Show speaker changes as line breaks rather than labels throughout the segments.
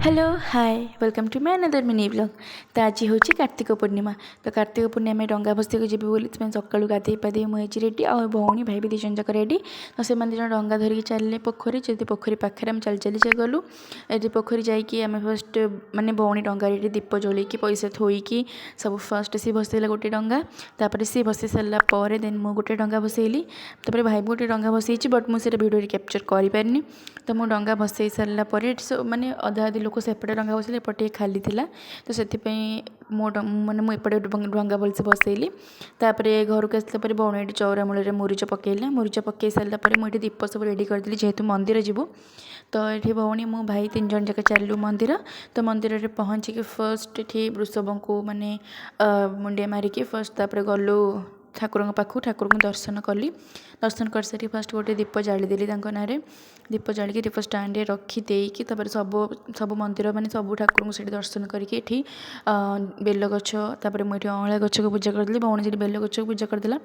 Hello hi welcome to my another mini blog. तो आज हूँ कार्तिक पूर्णिमा। तो कार्तिक पूर्णिमा डंगा बसते जी बोली सका गाधे पाधे मुझे रेडी आ भौणी भाई भी दिजन जाक रेडी। तो से दिज डंगा धरिकी चलिए पोखरी जब पोखरी पाखे आम चली चली गलु ये पोखरी जाकि आम फर्स्ट माने भौणी डंगारे दीप जलैकी पैसा थोईकी सब फर्स्ट सी बसैला गोटे डंगा तापर सी बसई सारापर देन मु गोटे डंगा बसैली तापर भाई भी गोटे डंगा बसई बट मुझे भिडियो कैप्चर करें। तो मु डंगा बसई सारापर माने अधा अधी लोक सेपटे डंगा बसैले एपटे खाली थिला। तो से मो माने मुझे डंगा भलसे बसैली तापर घर को आसला भौणी चौरा मूल मुरुच पकईला मुरुच पकई सारापर मुझे दीप सब रेडी करदेली जेहेतु मंदिर जीवु। तो ये भौणी मो भाई 3 जन जाक चलू मंदिर। तो मंदिर में पहुँचिकी फर्स्ट ये वृषभ को माने मुंडिया मारिकी फर्स्ट तापर गलु ठाकुर पाखु ठाकुर को दर्शन कली। दर्शन कर सारी फर्स्ट गोटे दीप जालीदेली ना दीप जालिकी दीप स्टाण्ड रखीदेकी सब सब मंदिर माने सब ठाकुर को दर्शन करके बेल गछ तापर मुझे अँला गछ को पूजा करदेली भौणी से बेल गछ को पूजा करदेला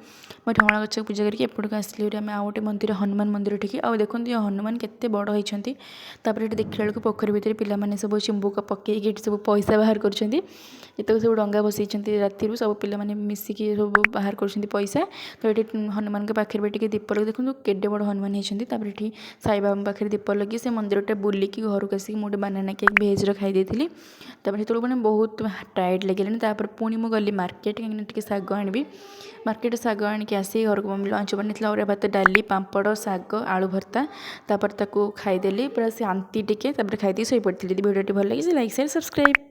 मुझे अँला गछ को पूजा करके एपटू आसली आम आउ गोटे मंदिर हनुमान मंदिर ठीक आ देखो हनुमान केते बड़ होती। तापर ये देखला बेलू पोखरी भितर पिलाने सब चिंबुक पकईकि सब पैसा बाहर कर सब डंगा बसई राति सब पिलाने मिसिकी सब बाहर कर पैसा। तो ये हनुमान के पाखे भी दीप लगे देखो केडे बड़ हनुमान होती। ये साई बाबा पाखे दीप लगे से मंदिर बुलिकी घर को आसिक मोटे बानाना केक भेज खाई तापर से मैंने बहुत टायर्ड लगे पुणी मुझे गली मार्केट कहीं शाग आनी मार्केट शाग आणिक आसी घर को लंच बनी और भात डाली पापड़ शाग आलू भर्ता तापर ताकू खाईदेली पूरा शांति टिके खाई शोपड़ी। भिडियो भल लगी लाइक शेयर सब्सक्राइब।